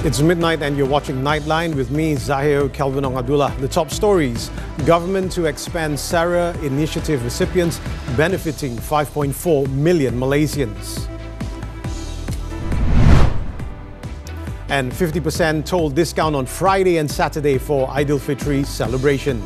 It's midnight and you're watching Nightline with me, Zahir Kelvin Abdullah. The top stories: government to expand SARA initiative recipients benefiting 5.4 million Malaysians. And 50% toll discount on Friday and Saturday for Aidilfitri celebration.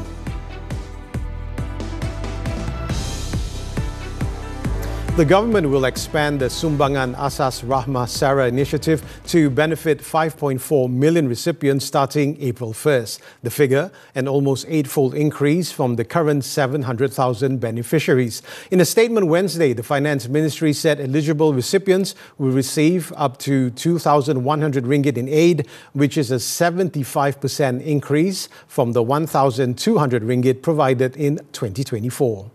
The government will expand the Sumbangan Asas Rahmah SARA initiative to benefit 5.4 million recipients starting April 1st. The figure, an almost eightfold increase from the current 700,000 beneficiaries. In a statement Wednesday, the Finance Ministry said eligible recipients will receive up to 2,100 ringgit in aid, which is a 75% increase from the 1,200 ringgit provided in 2024.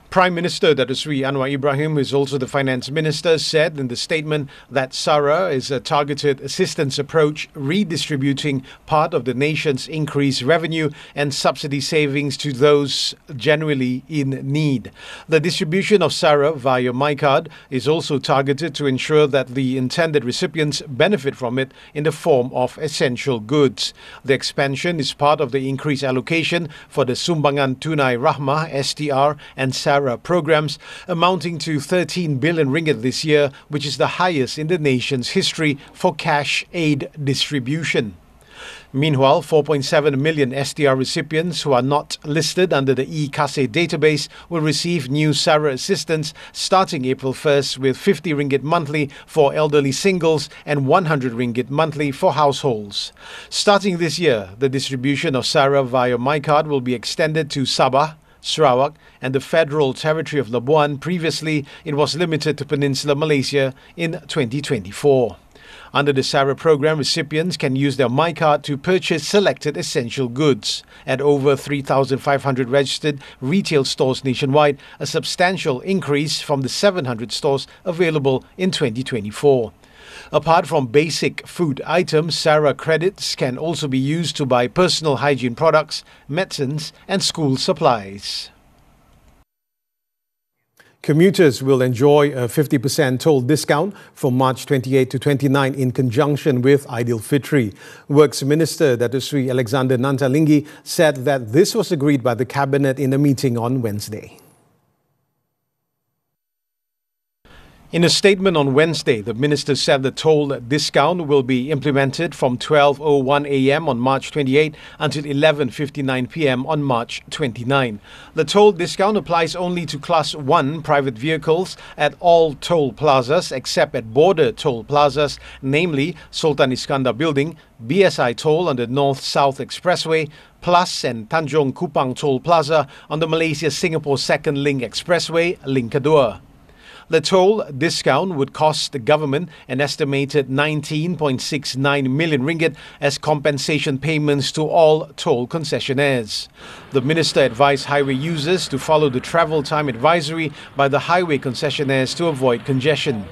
Prime Minister Datuk Seri Anwar Ibrahim, who is also the Finance Minister, said in the statement that SARA is a targeted assistance approach redistributing part of the nation's increased revenue and subsidy savings to those genuinely in need. The distribution of SARA via MyCard is also targeted to ensure that the intended recipients benefit from it in the form of essential goods. The expansion is part of the increased allocation for the Sumbangan Tunai Rahmah (STR) and SARA programs, amounting to 13 billion ringgit this year, which is the highest in the nation's history for cash aid distribution. Meanwhile, 4.7 million STR recipients who are not listed under the eKasih database will receive new SARA assistance starting April 1st with 50 ringgit monthly for elderly singles and 100 ringgit monthly for households. Starting this year, the distribution of SARA via MyCard will be extended to Sabah, Sarawak and the Federal Territory of Labuan. Previously, it was limited to Peninsular Malaysia in 2024. Under the SARA program, recipients can use their MyCard to purchase selected essential goods at over 3,500 registered retail stores nationwide, a substantial increase from the 700 stores available in 2024. Apart from basic food items, SARA credits can also be used to buy personal hygiene products, medicines and school supplies. Commuters will enjoy a 50% toll discount from March 28 to 29 in conjunction with Aidilfitri. Works Minister Datuk Seri Alexander Nantalingi said that this was agreed by the Cabinet in a meeting on Wednesday. In a statement on Wednesday, the minister said the toll discount will be implemented from 12:01 a.m. on March 28 until 11:59 p.m. on March 29. The toll discount applies only to Class 1 private vehicles at all toll plazas except at border toll plazas, namely Sultan Iskandar Building, BSI Toll on the North-South Expressway, Plus and Tanjung Kupang Toll Plaza on the Malaysia-Singapore Second Link Expressway, Link Kedua. The toll discount would cost the government an estimated 19.69 million ringgit as compensation payments to all toll concessionaires. The minister advised highway users to follow the travel time advisory by the highway concessionaires to avoid congestion.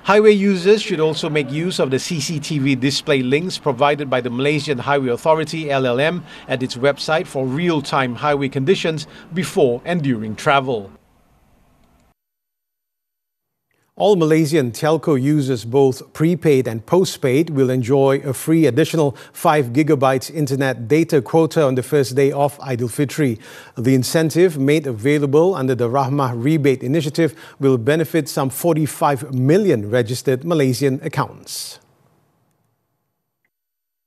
Highway users should also make use of the CCTV display links provided by the Malaysian Highway Authority (LLM) at its website for real-time highway conditions before and during travel. All Malaysian telco users, both prepaid and postpaid, will enjoy a free additional 5 gigabytes internet data quota on the first day of Aidilfitri. The incentive, made available under the Rahmah Rebate Initiative, will benefit some 45 million registered Malaysian accounts.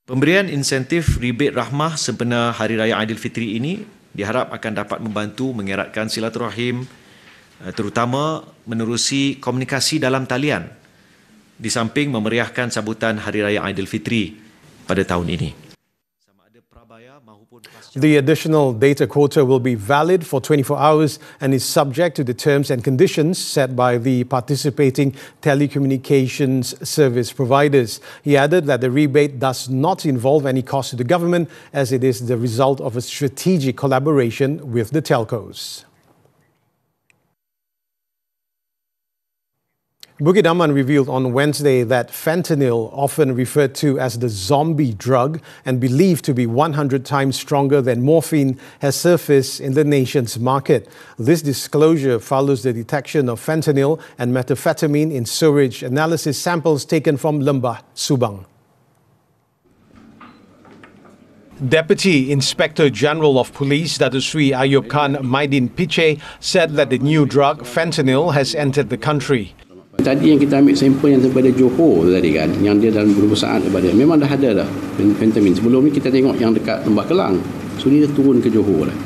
Pemberian insentif rebate Rahmah sempena Hari Raya Aidilfitri ini diharap akan dapat membantu mengeratkan silaturahim, terutama menerusi komunikasi dalam talian di samping memeriahkan sambutan Hari Raya Aidilfitri pada tahun ini. The additional data quota will be valid for 24 hours and is subject to the terms and conditions set by the participating telecommunications service providers. He added that the rebate does not involve any cost to the government as it is the result of a strategic collaboration with the telcos. Bukit Aman revealed on Wednesday that fentanyl, often referred to as the zombie drug and believed to be 100 times stronger than morphine, has surfaced in the nation's market. This disclosure follows the detection of fentanyl and methamphetamine in sewage analysis samples taken from Lembah Subang. Deputy Inspector General of Police Datuk Sri Ayub Khan Maidin Piche said that the new drug, fentanyl, has entered the country. Tadi yang kita ambil sampel yang daripada Johor tadi kan, yang dia dalam beberapa saat daripada, memang dah ada dah fentanyl. Sebelum ni kita tengok yang dekat Lembah Kelang, so ni dia turun ke Johor dah.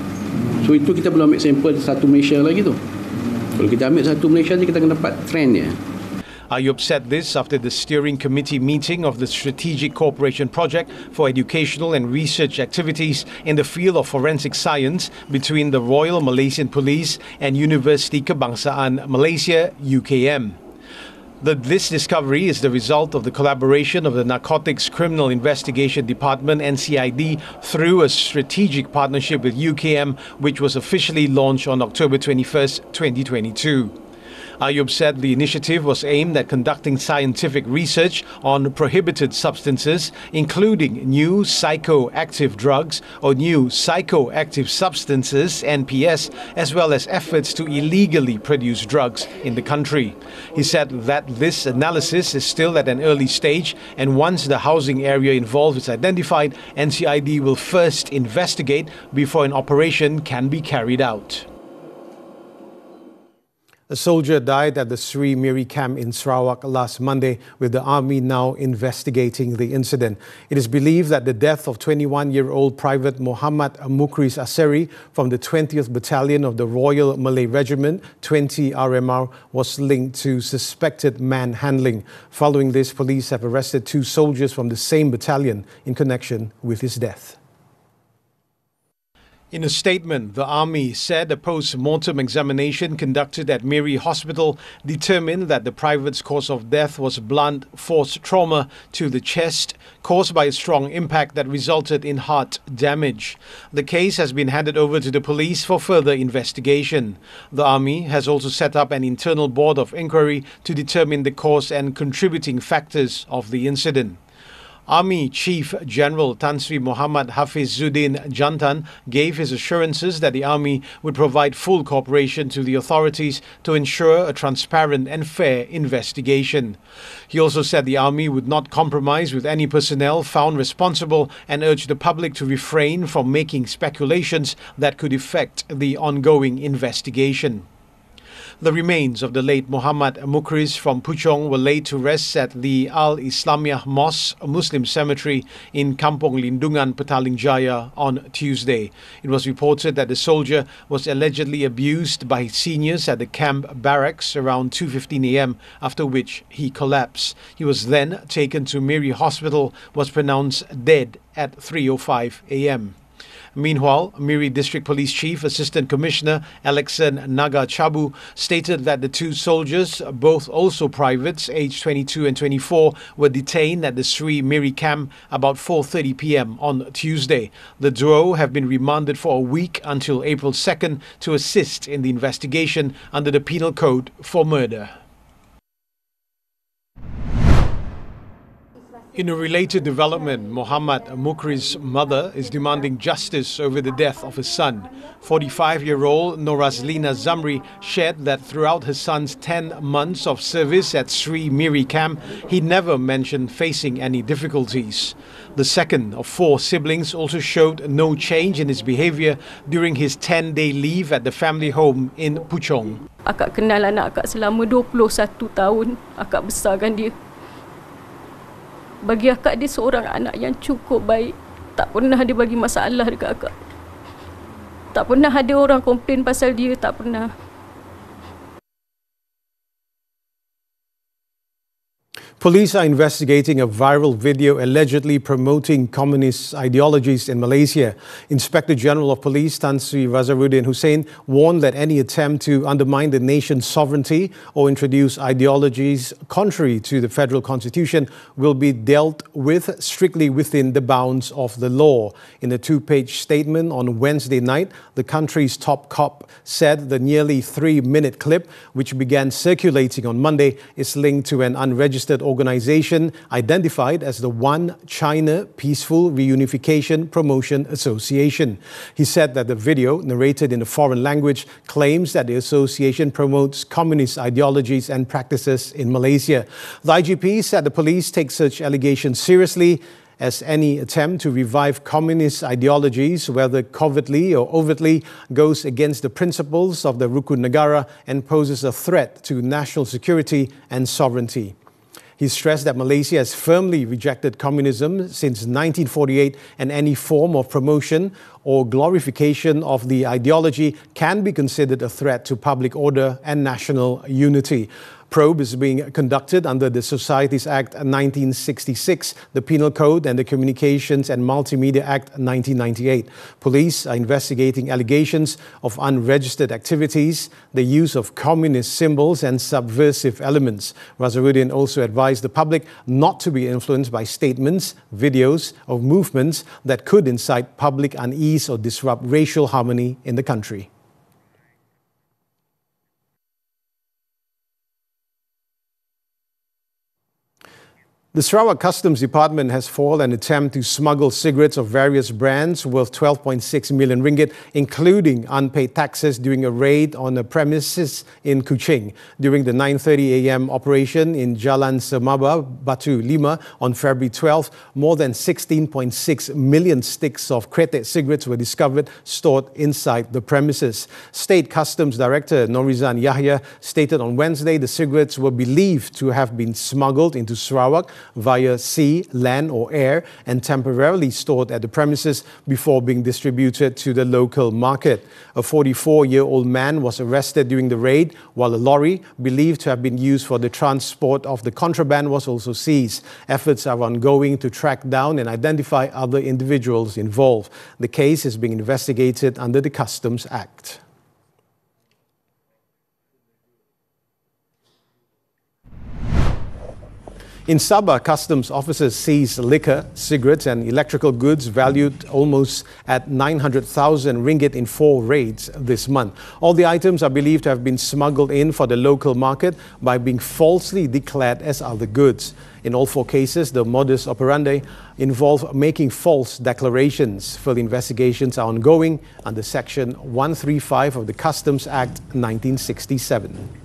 So itu kita belum ambil sampel satu Malaysia lagi tu. Kalau kita ambil satu Malaysia ni, kita akan dapat trendnya. Ayub said this after the steering committee meeting of the Strategic Cooperation Project for Educational and Research Activities in the field of forensic science between the Royal Malaysian Police and Universiti Kebangsaan Malaysia, UKM. This discovery is the result of the collaboration of the Narcotics Criminal Investigation Department, NCID, through a strategic partnership with UKM, which was officially launched on October 21st, 2022. Ayub said the initiative was aimed at conducting scientific research on prohibited substances, including new psychoactive drugs or new psychoactive substances, NPS, as well as efforts to illegally produce drugs in the country. He said that this analysis is still at an early stage, and once the housing area involved is identified, NCID will first investigate before an operation can be carried out. A soldier died at the Sri Miri camp in Sarawak last Monday, with the army now investigating the incident. It is believed that the death of 21-year-old Private Muhammad Mukris Aseri from the 20th Battalion of the Royal Malay Regiment, 20 RMR, was linked to suspected manhandling. Following this, police have arrested 2 soldiers from the same battalion in connection with his death. In a statement, the Army said a post-mortem examination conducted at Miri Hospital determined that the private's cause of death was blunt force trauma to the chest caused by a strong impact that resulted in heart damage. The case has been handed over to the police for further investigation. The Army has also set up an internal board of inquiry to determine the cause and contributing factors of the incident. Army Chief General Tan Sri Muhammad Hafizuddin Jantan gave his assurances that the Army would provide full cooperation to the authorities to ensure a transparent and fair investigation. He also said the Army would not compromise with any personnel found responsible and urged the public to refrain from making speculations that could affect the ongoing investigation. The remains of the late Muhammad Mukris from Puchong were laid to rest at the Al-Islamiyah Mosque, a Muslim cemetery in Kampong Lindungan, Petaling Jaya on Tuesday. It was reported that the soldier was allegedly abused by his seniors at the camp barracks around 2:15 a.m., after which he collapsed. He was then taken to Miri Hospital, was pronounced dead at 3:05 a.m. Meanwhile, Miri District Police Chief Assistant Commissioner Alexan Naga Chabu stated that the 2 soldiers, both also privates aged 22 and 24, were detained at the Sri Miri camp about 4:30 p.m. on Tuesday. The duo have been remanded for a week until April 2nd to assist in the investigation under the Penal Code for murder. In a related development, Muhammad Mukris' mother is demanding justice over the death of his son. 45-year-old Norazlina Zamri shared that throughout her son's 10 months of service at Sri Miri camp, he never mentioned facing any difficulties. The second of 4 siblings also showed no change in his behavior during his 10-day leave at the family home in Puchong. Akak kenal anak akak selama 21 tahun, akak besarkan dia. Bagi akak, dia seorang anak yang cukup baik. Tak pernah dia bagi masalah dekat akak. Tak pernah ada orang komplain pasal dia, tak pernah. Police are investigating a viral video allegedly promoting communist ideologies in Malaysia. Inspector General of Police Tan Sri Razaruddin Hussein warned that any attempt to undermine the nation's sovereignty or introduce ideologies contrary to the federal constitution will be dealt with strictly within the bounds of the law. In a two-page statement on Wednesday night, the country's top cop said the nearly 3-minute clip, which began circulating on Monday, is linked to an unregistered organization identified as the One China Peaceful Reunification Promotion Association. He said that the video, narrated in a foreign language, claims that the association promotes communist ideologies and practices in Malaysia. The IGP said the police take such allegations seriously, as any attempt to revive communist ideologies, whether covertly or overtly, goes against the principles of the Rukun Negara and poses a threat to national security and sovereignty. He stressed that Malaysia has firmly rejected communism since 1948, and any form of promotion or glorification of the ideology can be considered a threat to public order and national unity. Probe is being conducted under the Societies Act 1966, the Penal Code, and the Communications and Multimedia Act 1998. Police are investigating allegations of unregistered activities, the use of communist symbols and subversive elements. Razaruddin also advised the public not to be influenced by statements, videos, or movements that could incite public unease or disrupt racial harmony in the country. The Sarawak Customs Department has foiled an attempt to smuggle cigarettes of various brands worth 12.6 million ringgit, including unpaid taxes, during a raid on a premises in Kuching. During the 9:30 a.m. operation in Jalan Semaba, Batu Lima on February 12, more than 16.6 million sticks of Kretek cigarettes were discovered stored inside the premises. State Customs Director Norizan Yahya stated on Wednesday the cigarettes were believed to have been smuggled into Sarawak via sea, land or air and temporarily stored at the premises before being distributed to the local market. A 44-year-old man was arrested during the raid, while a lorry believed to have been used for the transport of the contraband was also seized. Efforts are ongoing to track down and identify other individuals involved. The case is being investigated under the Customs Act. In Sabah, customs officers seized liquor, cigarettes and electrical goods valued almost at 900,000 ringgit in 4 raids this month. All the items are believed to have been smuggled in for the local market by being falsely declared as other goods. In all 4 cases, the modus operandi involved making false declarations. Further investigations are ongoing under Section 135 of the Customs Act 1967.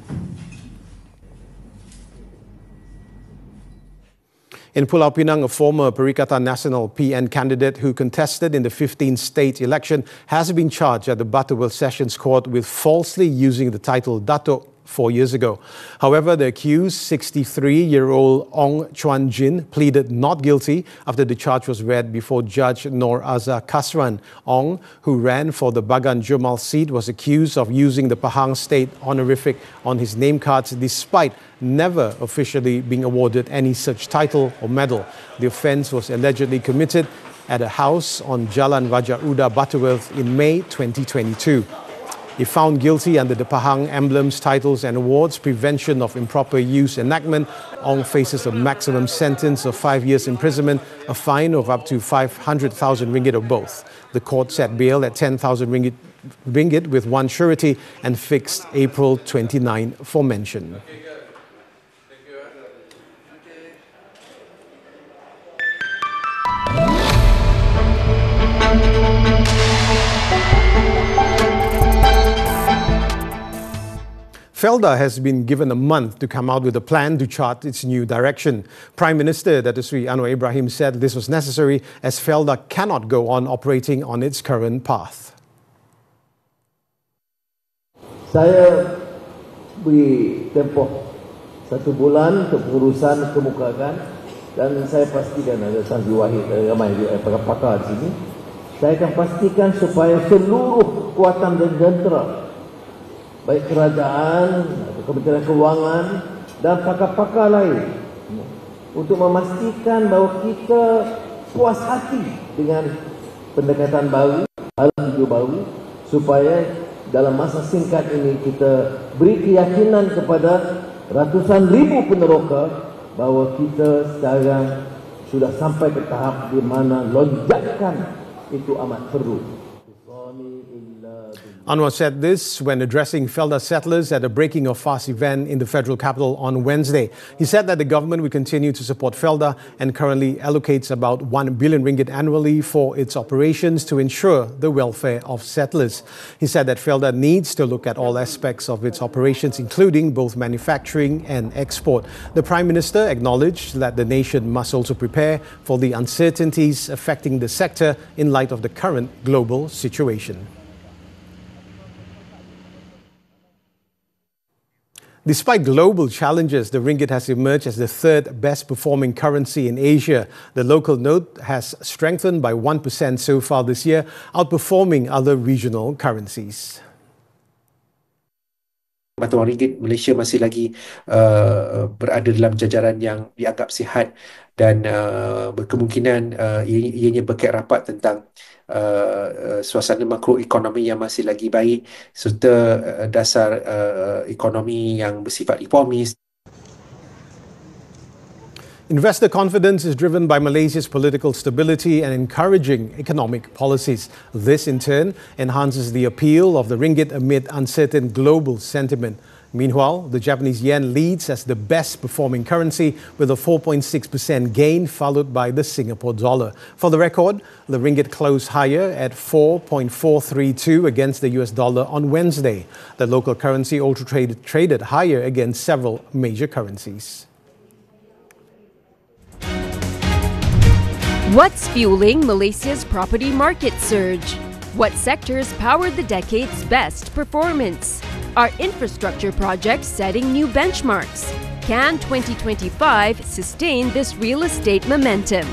In Pulau Pinang, a former Perikatan Nasional PN candidate who contested in the 15th state election has been charged at the Butterworth Sessions Court with falsely using the title Datuk 4 years ago. However, the accused, 63-year-old Ong Chuan Jin, pleaded not guilty after the charge was read before Judge Nor Azhar Kasran. Ong, who ran for the Bagan Jumal seat, was accused of using the Pahang State honorific on his name cards despite never officially being awarded any such title or medal. The offence was allegedly committed at a house on Jalan Raja Uda, Butterworth in May 2022. If found guilty under the Pahang Emblems, Titles and Awards Prevention of Improper Use Enactment, Ong faces a maximum sentence of 5 years imprisonment, a fine of up to 500,000 ringgit or both. The court set bail at 10,000 ringgit with one surety and fixed April 29 for mention. Felda has been given a month to come out with a plan to chart its new direction. Prime Minister Datuk Seri Anwar Ibrahim said this was necessary as Felda cannot go on operating on its current path. Saya beri tempoh 1 bulan untuk pengurusan kemukakan dan saya pastikan ada Sanji Wahid, ramai pakar-pakar di sini. Saya akan pastikan supaya seluruh kekuatan dan jentera, baik kerajaan, Kementerian Kewangan dan pakar-pakar lain untuk memastikan bahawa kita puas hati dengan pendekatan baru, alam hijau baru, supaya dalam masa singkat ini kita beri keyakinan kepada ratusan ribu peneroka bahawa kita sekarang sudah sampai ke tahap di mana lonjakan itu amat perlu. Anwar said this when addressing Felda settlers at a Breaking of Fast event in the federal capital on Wednesday. He said that the government will continue to support Felda and currently allocates about 1 billion ringgit annually for its operations to ensure the welfare of settlers. He said that Felda needs to look at all aspects of its operations, including both manufacturing and export. The Prime Minister acknowledged that the nation must also prepare for the uncertainties affecting the sector in light of the current global situation. Despite global challenges, the ringgit has emerged as the third best performing currency in Asia. The local note has strengthened by 1% so far this year, outperforming other regional currencies. Mata wang ringgit Malaysia masih lagi berada dalam jajaran yang dianggap sihat dan berkemungkinan ianya berkait rapat tentang suasana makroekonomi yang masih lagi baik serta dasar ekonomi yang bersifat reformis. Investor confidence is driven by Malaysia's political stability and encouraging economic policies. This, in turn, enhances the appeal of the ringgit amid uncertain global sentiment. Meanwhile, the Japanese yen leads as the best performing currency with a 4.6% gain, followed by the Singapore dollar. For the record, the ringgit closed higher at 4.432 against the US dollar on Wednesday. The local currency also traded higher against several major currencies. What's fueling Malaysia's property market surge? What sectors powered the decade's best performance? Are infrastructure projects setting new benchmarks? Can 2025 sustain this real estate momentum?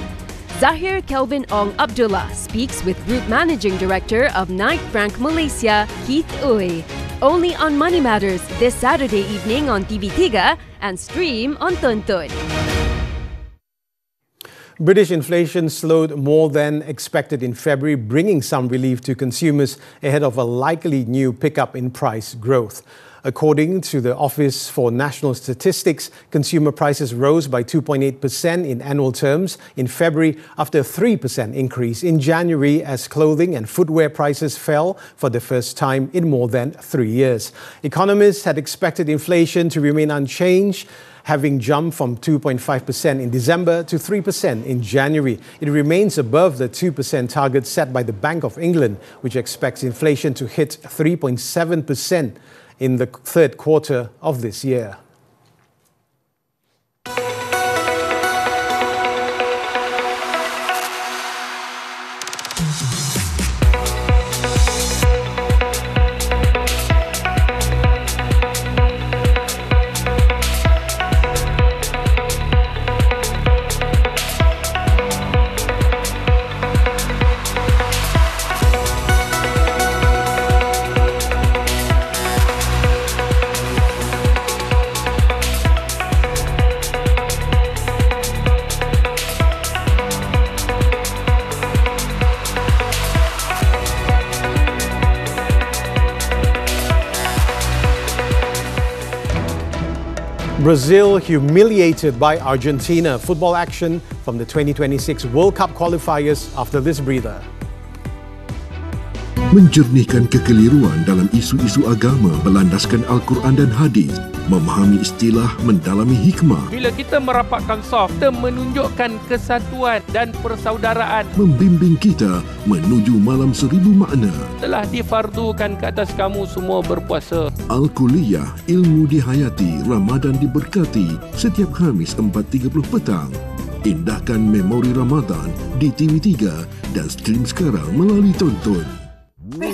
Zahir Kelvin Ong Abdullah speaks with Group Managing Director of Knight Frank Malaysia, Keith Uy, only on Money Matters this Saturday evening on TV3 and stream on Tonton. British inflation slowed more than expected in February, bringing some relief to consumers ahead of a likely new pickup in price growth. According to the Office for National Statistics, consumer prices rose by 2.8% in annual terms in February after a 3% increase in January as clothing and footwear prices fell for the first time in more than 3 years. Economists had expected inflation to remain unchanged, having jumped from 2.5% in December to 3% in January. It remains above the 2% target set by the Bank of England, which expects inflation to hit 3.7% in the third quarter of this year. Brazil humiliated by Argentina. Football action from the 2026 World Cup qualifiers after this breather. Menjernihkan kekeliruan dalam isu-isu agama berlandaskan Al-Quran dan Hadis. Memahami istilah, mendalami hikmah. Bila kita merapatkan saf, kita menunjukkan kesatuan dan persaudaraan. Membimbing kita menuju malam 1000 makna. Telah difardukan ke atas kamu semua berpuasa. Al-Kuliah, ilmu dihayati, Ramadan diberkati. Setiap Khamis 4.30 petang. Indahkan memori Ramadan di TV3 dan stream sekarang melalui Tonton.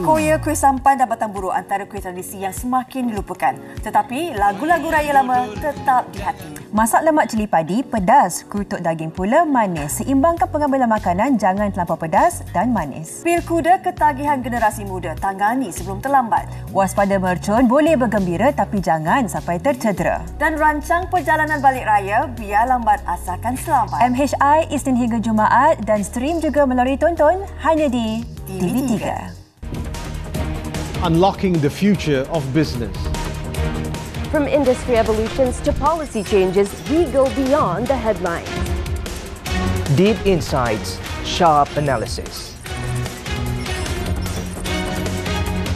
Koya, kuih sampan dan batang buruk antara kuih tradisi yang semakin dilupakan. Tetapi lagu-lagu raya lama tetap di hati. Masak lemak cili padi, pedas. Kutuk daging pula manis. Seimbangkan pengambilan makanan, jangan terlampau pedas dan manis. Pil kuda, ketagihan generasi muda. Tangani sebelum terlambat. Waspada mercun, boleh bergembira tapi jangan sampai tercedera. Dan rancang perjalanan balik raya, biar lambat asalkan selamat. MHI Isnin hingga Jumaat dan stream juga melalui tonton hanya di TV3. Unlocking the future of business. From industry evolutions to policy changes, we go beyond the headlines. Deep insights, sharp analysis.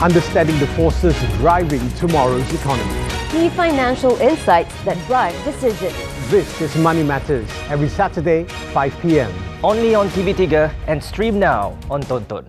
Understanding the forces driving tomorrow's economy. Key financial insights that drive decisions. This is Money Matters, every Saturday, 5 p.m. Only on TV3 and stream now on Tonton.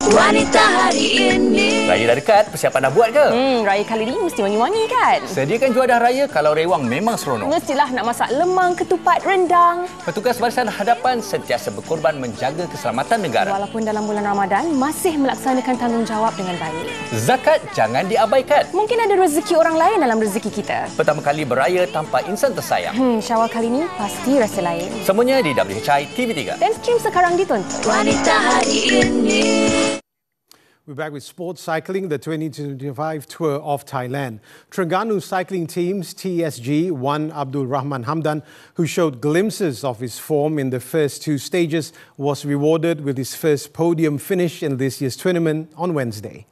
Wanita hari ini. Raya dah dekat, persiapan dah buat ke? Raya kali ini mesti wangi-wangi kan? Sediakan juadah raya kalau rewang memang seronok. Mestilah nak masak lemang, ketupat, rendang. Petugas Barisan Hadapan sentiasa berkorban menjaga keselamatan negara. Walaupun dalam bulan Ramadan, masih melaksanakan tanggungjawab dengan baik. Zakat jangan diabaikan. Mungkin ada rezeki orang lain dalam rezeki kita. Pertama kali beraya tanpa insan tersayang. Syawal kali ini pasti rasa lain. Semuanya di WHI TV3. Dan stream sekarang di Tonton. Wanita hari ini. We're back with sports cycling, the 2025 Tour of Thailand. Terengganu cycling team's TSG won Abdul Rahman Hamdan, who showed glimpses of his form in the first two stages, was rewarded with his first podium finish in this year's tournament on Wednesday.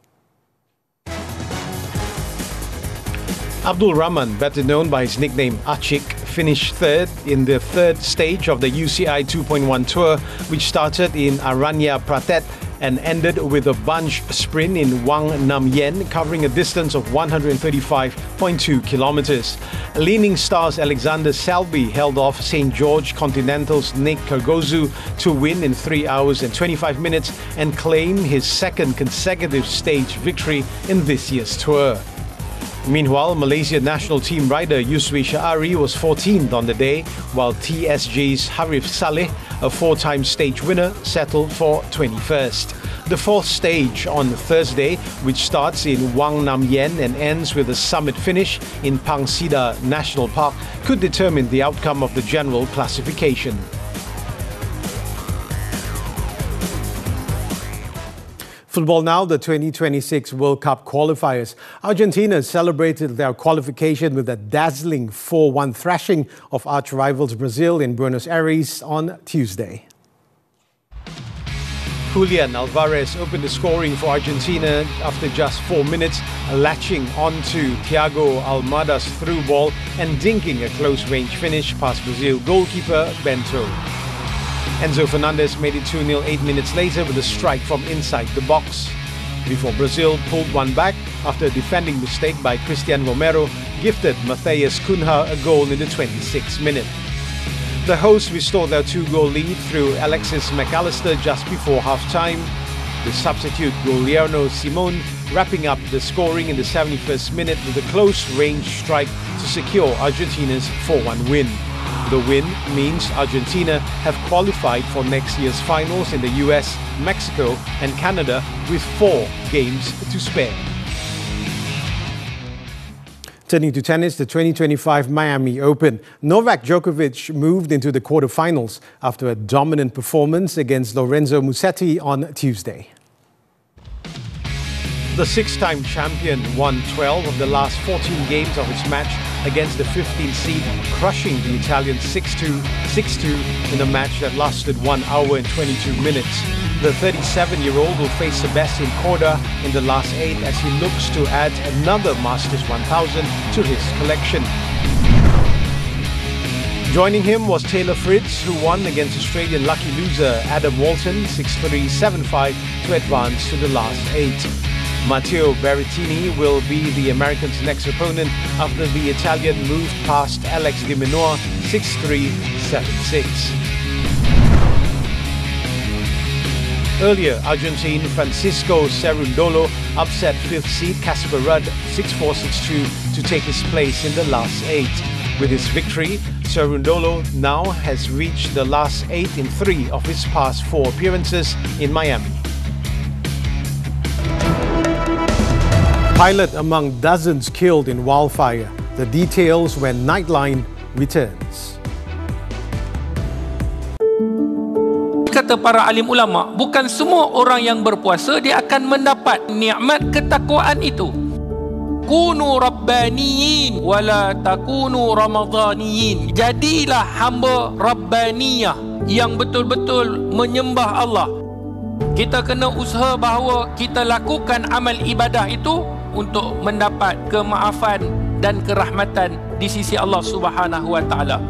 Abdul Rahman, better known by his nickname Achik, finished third in the third stage of the UCI 2.1 Tour, which started in Aranya Pratet and ended with a bunch sprint in Wang Nam Yen, covering a distance of 135.2 kilometers. Leaning Stars Alexander Selby held off St. George Continental's Nick Cargozu to win in 3 hours and 25 minutes and claim his second consecutive stage victory in this year's tour. Meanwhile, Malaysia national team rider Yusri Sha'ari was 14th on the day, while TSG's Harif Saleh, a four-time stage winner, settled for 21st. The fourth stage on Thursday, which starts in Wang Nam Yen and ends with a summit finish in Pang Sida National Park, could determine the outcome of the general classification. Football now, the 2026 World Cup qualifiers. Argentina celebrated their qualification with a dazzling 4-1 thrashing of arch-rivals Brazil in Buenos Aires on Tuesday. Julian Alvarez opened the scoring for Argentina after just 4 minutes, latching onto Thiago Almada's through ball and dinking a close-range finish past Brazil goalkeeper Bento. Enzo Fernandez made it 2-0 8 minutes later with a strike from inside the box, before Brazil pulled one back after a defending mistake by Cristian Romero gifted Matheus Cunha a goal in the 26th minute. The hosts restored their 2-goal lead through Alexis McAllister just before half-time, the substitute Guillermo Simon wrapping up the scoring in the 71st minute with a close-range strike to secure Argentina's 4-1 win. The win means Argentina have qualified for next year's finals in the US, Mexico and Canada with 4 games to spare. Turning to tennis, the 2025 Miami Open. Novak Djokovic moved into the quarterfinals after a dominant performance against Lorenzo Musetti on Tuesday. The 6-time champion won 12 of the last 14 games of his match against the 15th seed, crushing the Italian 6-2, 6-2 in a match that lasted 1 hour and 22 minutes. The 37-year-old will face Sebastian Korda in the last 8 as he looks to add another Masters 1000 to his collection. Joining him was Taylor Fritz, who won against Australian lucky loser Adam Walton 6-3, 7-5 to advance to the last 8. Matteo Berrettini will be the American's next opponent after the Italian moved past Alex de Minaur 6-3, 7-6. Earlier, Argentine Francisco Cerundolo upset 5th seed Casper Ruud 6-4, 6-2 to take his place in the last 8. With his victory, Cerundolo now has reached the last 8 in 3 of his past 4 appearances in Miami. Pilot among dozens killed in wildfire. The details when Nightline returns. Kata para alim ulama, bukan semua orang yang berpuasa dia akan mendapat nikmat ketakwaan itu. Kunu rabbaniyin wala takunu ramadhaniyin. Jadilah hamba rabbaniyah yang betul-betul menyembah Allah. Kita kena usaha bahawa kita lakukan amal ibadah itu untuk mendapat kemaafan dan kerahmatan di sisi Allah Subhanahu wa taala.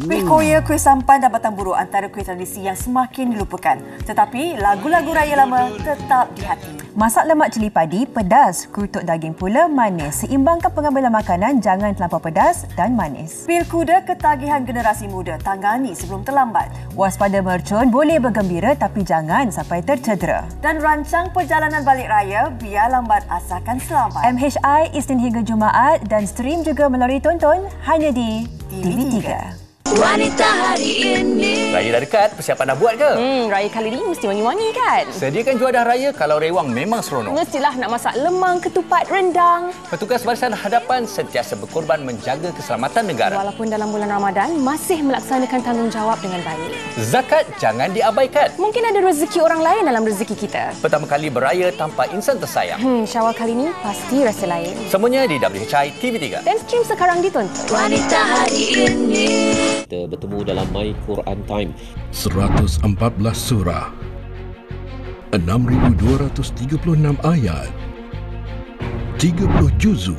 Kuih Korea, kuih sampan dan batang buruk antara kuih tradisi yang semakin dilupakan. Tetapi lagu-lagu raya lama tetap di hati. Masak lemak cili padi, pedas, kutuk daging pula manis. Seimbangkan pengambilan makanan, jangan terlampau pedas dan manis. Pil kuda ketagihan generasi muda, tangani sebelum terlambat. Waspada mercun, boleh bergembira tapi jangan sampai tercedera. Dan rancang perjalanan balik raya, biar lambat asalkan selamat. MHI Isnin hingga Jumaat dan stream juga melalui tonton hanya di TV3. Wanita hari ini. Raya dah dekat, persiapan dah buat ke? Raya kali ini mesti wangi-wangi kan? Sediakan juadah raya kalau rewang memang seronok. Mestilah nak masak lemang, ketupat, rendang. Petugas Barisan Hadapan sentiasa berkorban menjaga keselamatan negara. Walaupun dalam bulan Ramadan, masih melaksanakan tanggungjawab dengan baik. Zakat jangan diabaikan. Mungkin ada rezeki orang lain dalam rezeki kita. Pertama kali beraya tanpa insan tersayang. Syawal kali ini pasti rasa lain. Semuanya di WHI TV3. Dan stream sekarang ditonton. Wanita hari ini. Kita bertemu dalam My Quran Time. 114 surah, 6,236 ayat, 30 juzu.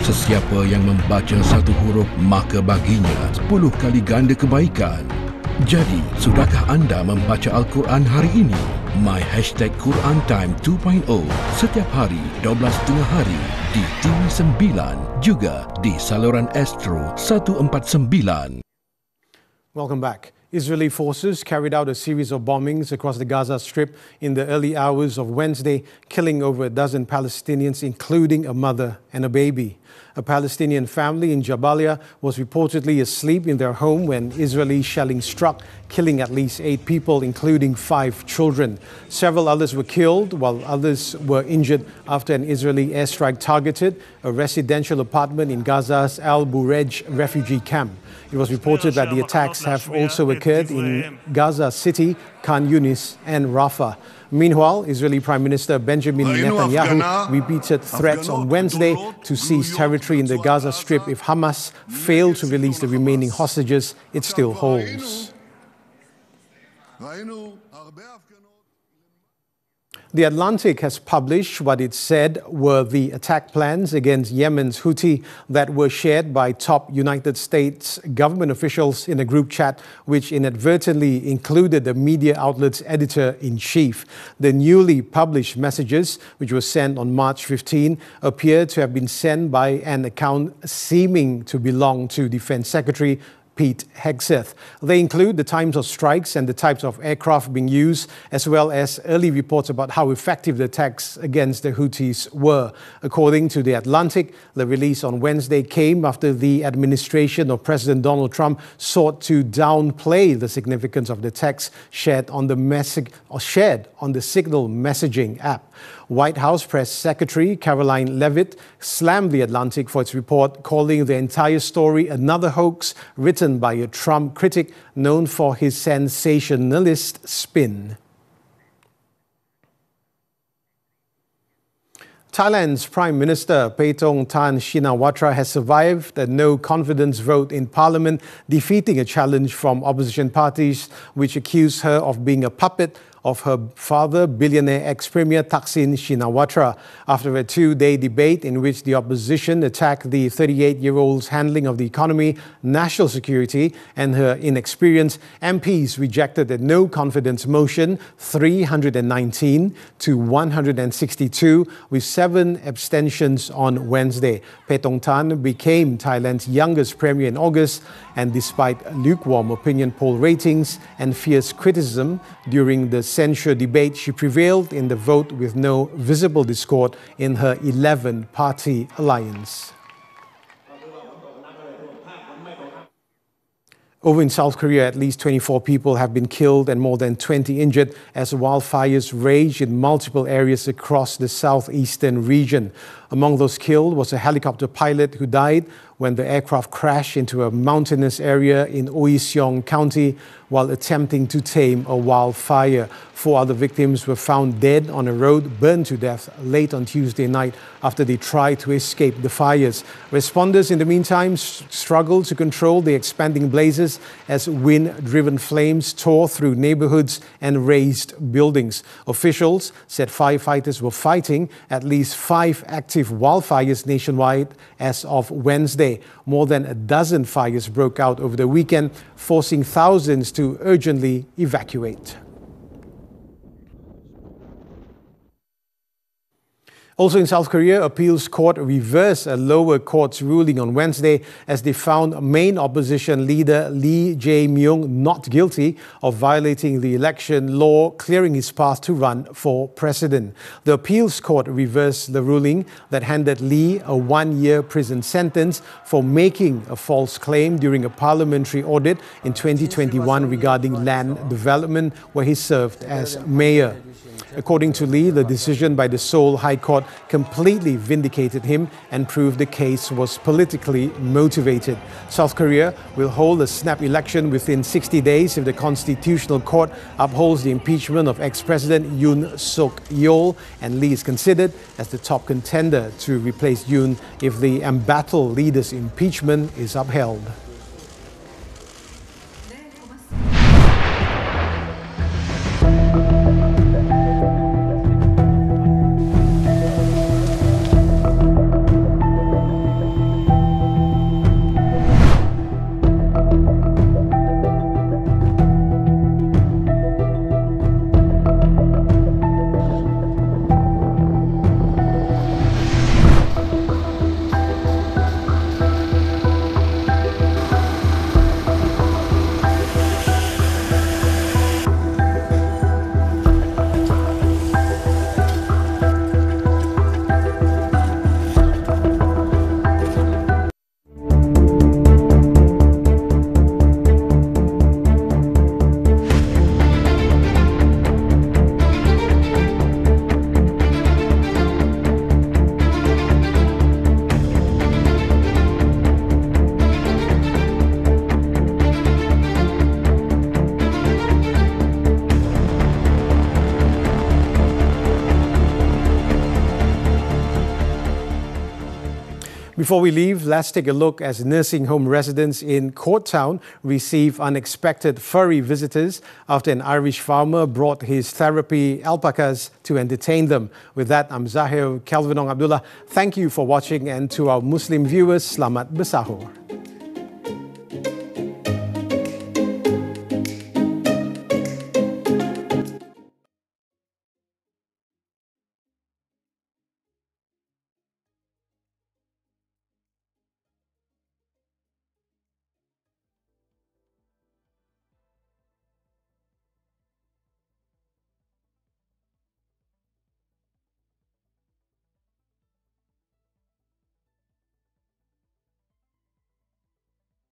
Sesiapa yang membaca satu huruf, maka baginya 10 kali ganda kebaikan. Jadi, sudahkah anda membaca Al-Quran hari ini? My #Quran Time 2.0 setiap hari 12.30 hari di TV9 juga di saluran Astro 149. Welcome back. Israeli forces carried out a series of bombings across the Gaza Strip in the early hours of Wednesday, killing over a dozen Palestinians, including a mother and a baby. A Palestinian family in Jabalia was reportedly asleep in their home when Israeli shelling struck, killing at least 8 people, including 5 children. Several others were killed, while others were injured after an Israeli airstrike targeted a residential apartment in Gaza's Al Burej refugee camp. It was reported that the attacks have also occurred in Gaza City, Khan Yunis and Rafah. Meanwhile, Israeli Prime Minister Benjamin Netanyahu repeated threats on Wednesday to seize territory in the Gaza Strip if Hamas failed to release the remaining hostages it still holds. The Atlantic has published what it said were the attack plans against Yemen's Houthi that were shared by top United States government officials in a group chat which inadvertently included the media outlet's editor-in-chief. The newly published messages, which were sent on March 15, appear to have been sent by an account seeming to belong to Defense Secretary Pete Hegseth. They include the times of strikes and the types of aircraft being used, as well as early reports about how effective the attacks against the Houthis were. According to The Atlantic, the release on Wednesday came after the administration of President Donald Trump sought to downplay the significance of the text shared on the Signal messaging app. White House Press Secretary Caroline Leavitt slammed The Atlantic for its report, calling the entire story another hoax written by a Trump critic known for his sensationalist spin. Thailand's Prime Minister Paetongtarn Shinawatra has survived a no-confidence vote in Parliament, defeating a challenge from opposition parties which accuse her of being a puppet of her father, billionaire ex-premier Thaksin Shinawatra. After a 2-day debate in which the opposition attacked the 38-year-old's handling of the economy, national security and her inexperience, MPs rejected the no-confidence motion 319 to 162 with 7 abstentions on Wednesday. Paetongtarn became Thailand's youngest premier in August, and despite lukewarm opinion poll ratings and fierce criticism during the censure debate, she prevailed in the vote with no visible discord in her 11-party alliance. Over in South Korea, at least 24 people have been killed and more than 20 injured as wildfires rage in multiple areas across the southeastern region. Among those killed was a helicopter pilot who died when the aircraft crashed into a mountainous area in Uiseong County while attempting to tame a wildfire. 4 other victims were found dead on a road burned to death late on Tuesday night after they tried to escape the fires. Responders in the meantime struggled to control the expanding blazes as wind-driven flames tore through neighborhoods and razed buildings. Officials said firefighters were fighting at least 5 active wildfires nationwide as of Wednesday. More than a dozen fires broke out over the weekend, forcing thousands to urgently evacuate. Also in South Korea, appeals court reversed a lower court's ruling on Wednesday as they found main opposition leader Lee Jae-myung not guilty of violating the election law clearing his path to run for president. The appeals court reversed the ruling that handed Lee a 1-year prison sentence for making a false claim during a parliamentary audit in 2021 regarding land development where he served as mayor. According to Lee, the decision by the Seoul High Court completely vindicated him and proved the case was politically motivated. South Korea will hold a snap election within 60 days if the Constitutional Court upholds the impeachment of ex-President Yoon Suk-yeol, and Lee is considered as the top contender to replace Yoon if the embattled leader's impeachment is upheld. Before we leave, let's take a look as nursing home residents in Court Town receive unexpected furry visitors after an Irish farmer brought his therapy alpacas to entertain them. With that, I'm Zahir Kelvinong Abdullah. Thank you for watching, and to our Muslim viewers, Selamat Bersahur.